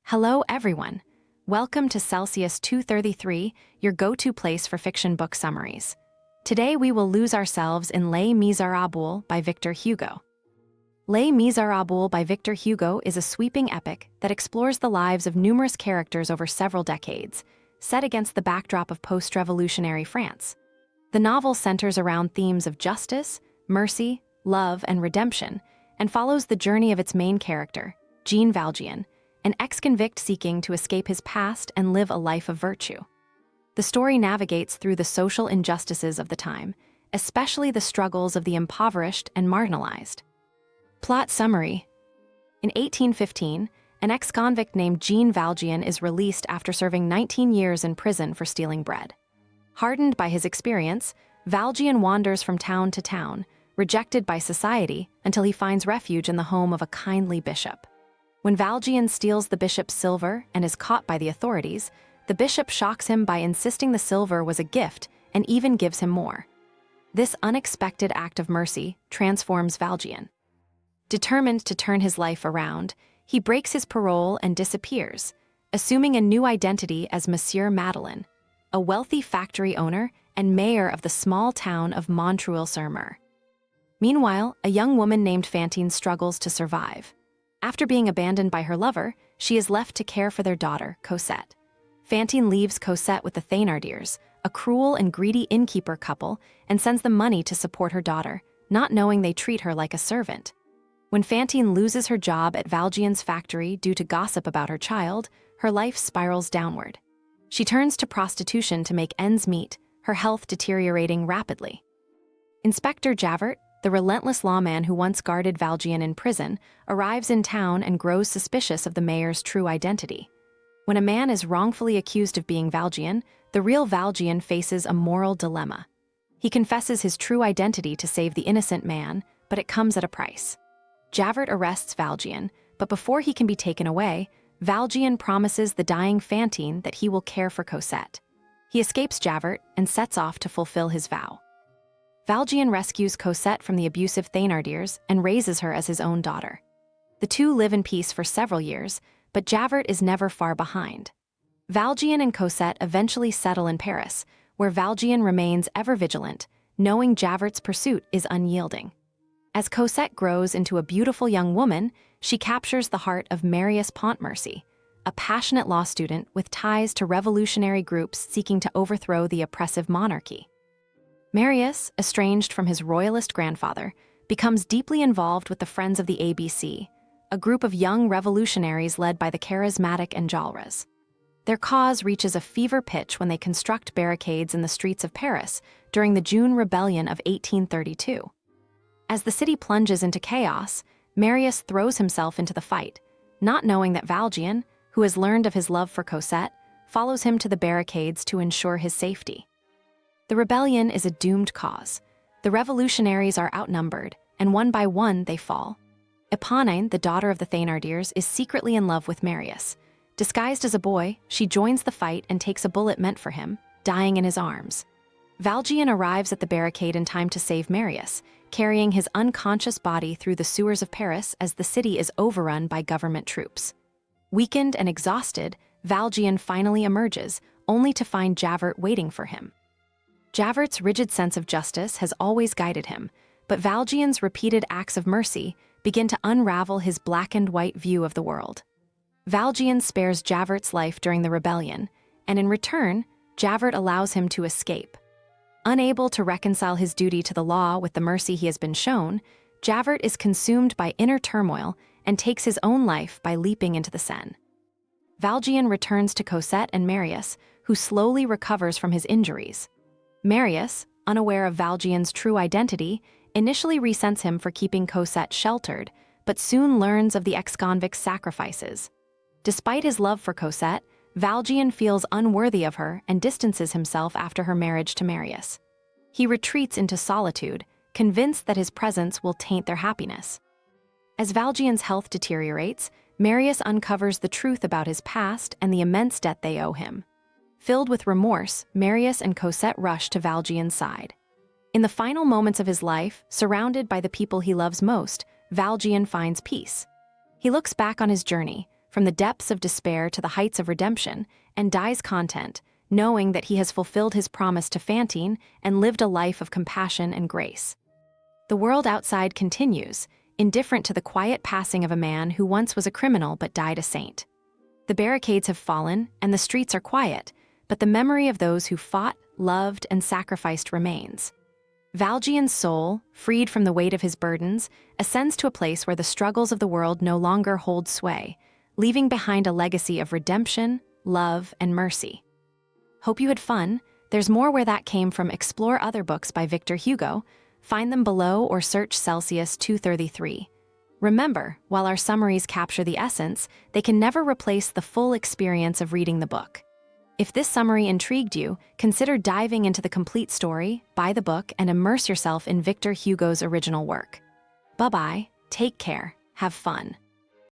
Hello, everyone. Welcome to Celsius 233, your go-to place for fiction book summaries. Today we will lose ourselves in Les Misérables by Victor Hugo. Les Misérables by Victor Hugo is a sweeping epic that explores the lives of numerous characters over several decades, set against the backdrop of post-revolutionary France. The novel centers around themes of justice, mercy, love, and redemption, and follows the journey of its main character, Jean Valjean, an ex-convict seeking to escape his past and live a life of virtue. The story navigates through the social injustices of the time, especially the struggles of the impoverished and marginalized. Plot summary. In 1815, an ex-convict named Jean Valjean is released after serving 19 years in prison for stealing bread. Hardened by his experience, Valjean wanders from town to town, rejected by society until he finds refuge in the home of a kindly bishop. When Valjean steals the bishop's silver and is caught by the authorities, the bishop shocks him by insisting the silver was a gift and even gives him more. This unexpected act of mercy transforms Valjean. Determined to turn his life around, he breaks his parole and disappears, assuming a new identity as Monsieur Madeleine, a wealthy factory owner and mayor of the small town of Montreuil-sur-Mer. Meanwhile, a young woman named Fantine struggles to survive. After being abandoned by her lover, she is left to care for their daughter, Cosette. Fantine leaves Cosette with the Thénardiers, a cruel and greedy innkeeper couple, and sends them money to support her daughter, not knowing they treat her like a servant. When Fantine loses her job at Valjean's factory due to gossip about her child, her life spirals downward. She turns to prostitution to make ends meet, her health deteriorating rapidly. Inspector Javert, the relentless lawman who once guarded Valjean in prison, arrives in town and grows suspicious of the mayor's true identity. When a man is wrongfully accused of being Valjean, the real Valjean faces a moral dilemma. He confesses his true identity to save the innocent man, but it comes at a price. Javert arrests Valjean, but before he can be taken away, Valjean promises the dying Fantine that he will care for Cosette. He escapes Javert and sets off to fulfill his vow. Valjean rescues Cosette from the abusive Thénardiers and raises her as his own daughter. The two live in peace for several years, but Javert is never far behind. Valjean and Cosette eventually settle in Paris, where Valjean remains ever vigilant, knowing Javert's pursuit is unyielding. As Cosette grows into a beautiful young woman, she captures the heart of Marius Pontmercy, a passionate law student with ties to revolutionary groups seeking to overthrow the oppressive monarchy. Marius, estranged from his royalist grandfather, becomes deeply involved with the Friends of the ABC, a group of young revolutionaries led by the charismatic Enjolras. Their cause reaches a fever pitch when they construct barricades in the streets of Paris during the June Rebellion of 1832. As the city plunges into chaos, Marius throws himself into the fight, not knowing that Valjean, who has learned of his love for Cosette, follows him to the barricades to ensure his safety. The rebellion is a doomed cause. The revolutionaries are outnumbered, and one by one they fall. Eponine, the daughter of the Thénardiers, is secretly in love with Marius. Disguised as a boy, she joins the fight and takes a bullet meant for him, dying in his arms. Valjean arrives at the barricade in time to save Marius, carrying his unconscious body through the sewers of Paris as the city is overrun by government troops. Weakened and exhausted, Valjean finally emerges, only to find Javert waiting for him. Javert's rigid sense of justice has always guided him, but Valjean's repeated acts of mercy begin to unravel his black-and-white view of the world. Valjean spares Javert's life during the rebellion, and in return, Javert allows him to escape. Unable to reconcile his duty to the law with the mercy he has been shown, Javert is consumed by inner turmoil and takes his own life by leaping into the Seine. Valjean returns to Cosette and Marius, who slowly recovers from his injuries. Marius, unaware of Valjean's true identity, initially resents him for keeping Cosette sheltered, but soon learns of the ex-convict's sacrifices. Despite his love for Cosette, Valjean feels unworthy of her and distances himself after her marriage to Marius. He retreats into solitude, convinced that his presence will taint their happiness. As Valjean's health deteriorates, Marius uncovers the truth about his past and the immense debt they owe him. Filled with remorse, Marius and Cosette rush to Valjean's side. In the final moments of his life, surrounded by the people he loves most, Valjean finds peace. He looks back on his journey, from the depths of despair to the heights of redemption, and dies content, knowing that he has fulfilled his promise to Fantine and lived a life of compassion and grace. The world outside continues, indifferent to the quiet passing of a man who once was a criminal but died a saint. The barricades have fallen, and the streets are quiet, but the memory of those who fought, loved, and sacrificed remains. Valjean's soul, freed from the weight of his burdens, ascends to a place where the struggles of the world no longer hold sway, leaving behind a legacy of redemption, love, and mercy. Hope you had fun. There's more where that came from. Explore other books by Victor Hugo. Find them below or search Celsius 233. Remember, while our summaries capture the essence, they can never replace the full experience of reading the book. If this summary intrigued you, consider diving into the complete story, buy the book, and immerse yourself in Victor Hugo's original work. Bye-bye, take care, have fun.